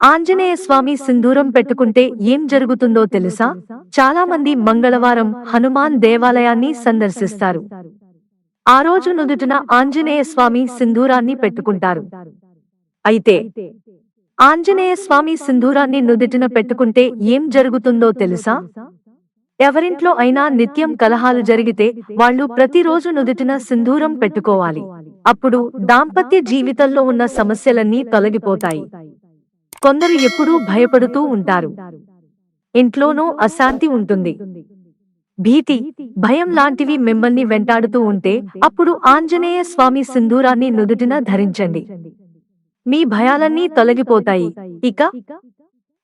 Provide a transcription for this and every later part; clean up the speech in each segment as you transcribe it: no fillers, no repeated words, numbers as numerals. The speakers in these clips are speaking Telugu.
ఆంజనేయ స్వామి సింధూరం పెట్టుకుంటే ఏం జరుగుతుందో తెలుసా? చాలా మంది మంగళవారం హనుమాన్ దేవాలయాన్ని సందర్శిస్తారు. ఆ రోజు నుదుటిన ఆంజనేయ స్వామి సింధూరాన్ని పెట్టుకుంటారు. అయితే ఆంజనేయ స్వామి సింధూరాన్ని నుదిటిన పెట్టుకుంటే ఏం జరుగుతుందో తెలుసా? ఎవరింట్లో అయినా నిత్యం కలహాలు జరిగితే వాళ్ళు ప్రతిరోజు నుదిటిన సింధూరం పెట్టుకోవాలి. అప్పుడు దాంపత్య జీవితంలో ఉన్న సమస్యలన్నీ తొలగిపోతాయి. కొందరు ఎప్పుడూ భయపడుతూ ఉంటారు. ఇంట్లోనూ అశాంతి ఉంటుంది. భీతి, భయం లాంటివి మిమ్మల్ని వెంటాడుతూ ఉంటే అప్పుడు ఆంజనేయ స్వామి సింధూరాన్ని నుదుటిన ధరించండి. మీ భయాలన్నీ తొలగిపోతాయి. ఇక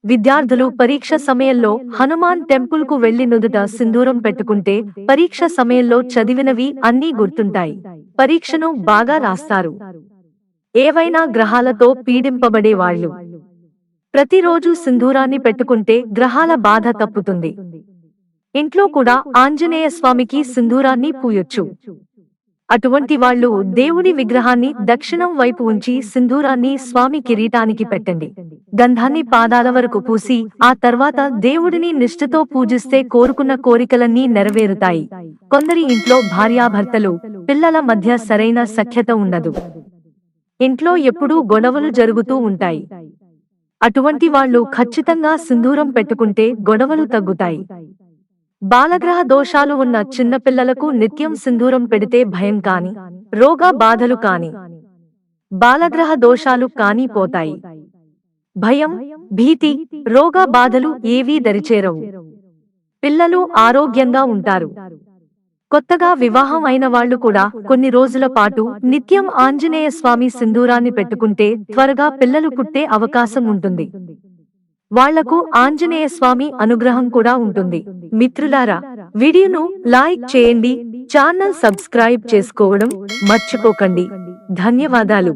విద్యార్థులు పరీక్ష సమయంలో హనుమాన్ టెంపుల్ కు వెళ్లి నుదుట సింధూరం పెట్టుకుంటే పరీక్ష సమయంలో చదివినవి అన్నీ గుర్తుంటాయి. పరీక్షను బాగా రాస్తారు. ఏవైనా గ్రహాలతో పీడింపబడే వాళ్ళు ప్రతిరోజు సింధూరాన్ని పెట్టుకుంటే గ్రహాల బాధ తప్పుతుంది. ఇంట్లో కూడా ఆంజనేయ స్వామికి సింధూరాన్ని పూయొచ్చు. అటువంటి వాళ్ళు దేవుడి విగ్రహాన్ని దక్షిణం వైపు ఉంచి సింధూరాన్ని స్వామి కిరీటానికి పెట్టండి. గంధాన్ని పాదాల వరకు పూసి ఆ తర్వాత దేవుడిని నిష్ఠతో పూజిస్తే కోరుకున్న కోరికలన్నీ నెరవేరుతాయి. కొందరి ఇంట్లో భార్యాభర్తలు, పిల్లల మధ్య సరైన సఖ్యత ఉండదు. ఇంట్లో ఎప్పుడూ గొడవలు జరుగుతూ ఉంటాయి. అటువంటి వాళ్ళు ఖచ్చితంగా సింధూరం పెట్టుకుంటే గొడవలు తగ్గుతాయి. బాలగ్రహ దోషాలు ఉన్న చిన్నపిల్లలకు నిత్యం సింధూరం పెడితే భయం కాని, రోగ బాధలు కాని, బాలగ్రహ దోషాలు కాని పోతాయి. భయం, భీతి, రోగ బాధలు ఏవీ దరిచేరవు. పిల్లలు ఆరోగ్యంగా ఉంటారు. కొత్తగా వివాహం అయిన వాళ్ళు కూడా కొన్ని రోజుల పాటు నిత్యం ఆంజనేయ స్వామి సింధూరాన్ని పెట్టుకుంటే త్వరగా పిల్లలు పుట్టే అవకాశం ఉంటుంది. వాళ్లకు ఆంజనేయ స్వామి అనుగ్రహం కూడా ఉంటుంది. మిత్రులారా, వీడియోను లైక్ చేయండి, ఛానల్ సబ్స్క్రైబ్ చేసుకోవడం మర్చిపోకండి. ధన్యవాదాలు.